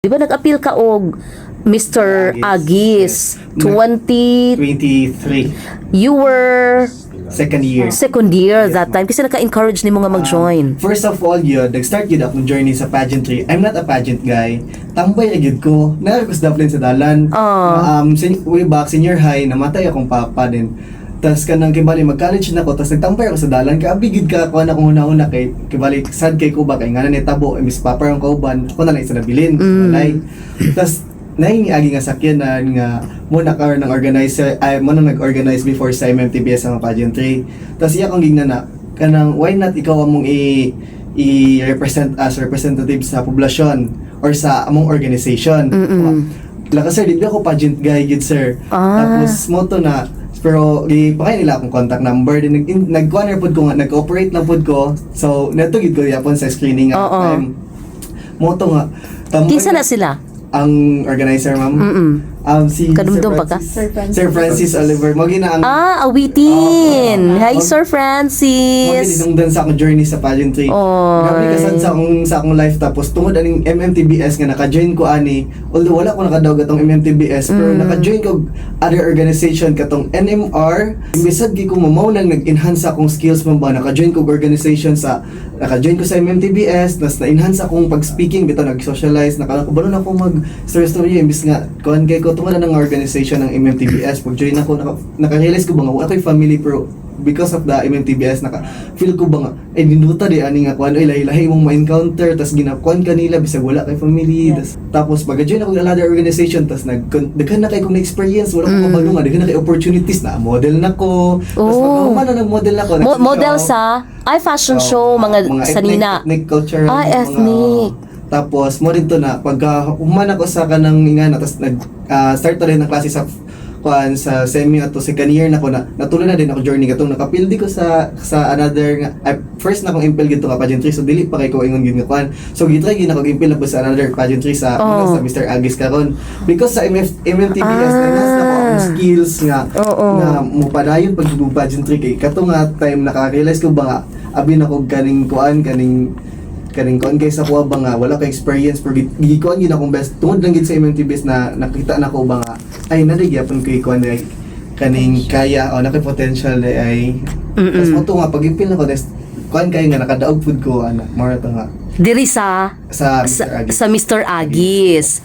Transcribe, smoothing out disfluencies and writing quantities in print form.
Di ba nag-appeal ka og Mr. Agis, Yes. 20... 23. You were Second year. second year Yes, that time kasi naka-encourage ni mga mag-join. First of all, yun, nag-start yun akong journey sa pageantry. I'm not a pageant guy. Tambay na yun ko. Nagkakos daplin sa dalan. Way back, senior high, namatay akong papa din. Tapos kanang kibali, mag-college na ako, tapos nagtampay ako sa dalan. Kaabigid ka, kuha na akong una-una kay, kibali, sad kay Kuba, kay nga na nitabo, Miss Papa ang kauban, ako na lang isa nabilin. Tapos, naingiagi nga sakyanan nga muna ka ng organizer ay mo nang nag-organize before sa MMTBS ang pageantry. Tapos iya kong gignana kanang why not ikaw among i-represent as representative sa poblasyon or sa among organization. Laka sir, di ba ako pageant guy gid sir. Tapos mo to na pero ipakay nila akong contact number din nag-corner pod ko nga nag-cooperate lang pod ko. So nato gid ko yapon sa screening nga time. Mo to nga Kinsa na sila? ang organizer, ma'am. Si Kadumdum pa ka? Sir Francis Oliver. Magina ang Awitin! Hi, Sir Francis! Magina sa akong journey sa pageantry. Grabe kasad sa akong life. Tapos tungod aning MMTBS nga naka-join ko ani. Although wala ko nakadawag atong MMTBS pero naka-join ko other organization katong NMR. Imbesad gi ko mamaw nang nag-enhance akong skills mo ba. Naka-join ko organization sa naka-join ko sa MMTBS. Tapos na-enhance akong pag-speaking. Bitaw nag-socialize. Nakabalo na ako mag-story imbis nga kuhan kay ko tungod ng organization ng MMTBS. Pag-join ako, naka-realize ko ba nga wala ko'y family pero because of the MMTBS, feel ko ba nga, ninuta di ani nga kuhan, lahi-lahi mong ma-encounter, tas ginakuhan ka nila, bisag wala kay family, tapos pag-join ako ng another organization, tas daghan na kay kong na-experience, wala ko kabalo nga, daghan na kay opportunities na, model na ko, tas pag-umana nag-model na ko. Model sa, fashion show, mga sanina. Ethnic culture. Ethnic. Tapos mo rin to na pag uman ako sa kanang ingana tapos start to rin ng klase sa kuan sa semi ato second year na ko na natuloy na din ako journey katong nakapildi ko sa another first na akong impel gito nga pageantry so dili pa kay ko ingon gid nga kuan so gitry gid ako impel na po sa another pageantry sa sa Mr. Agis karon because sa MMTBS na ko ang skills nga na mo padayon pag pageantry kay katong nga time naka-realize ko ba nga abi na ko kaning kuan kaning kon kay sa kuha ba nga wala ka experience pero gikuan gid akong best tungod lang gid sa MMTBS na nakita na ko ba nga ay nadigyapan ko ikuan kaning kaya o naka potential ay tas mo to nga pag-ipil na ko kuan kay nga nakadaog pud ko ana mara to nga Diri sa Mr. Agis. Mr. Agis.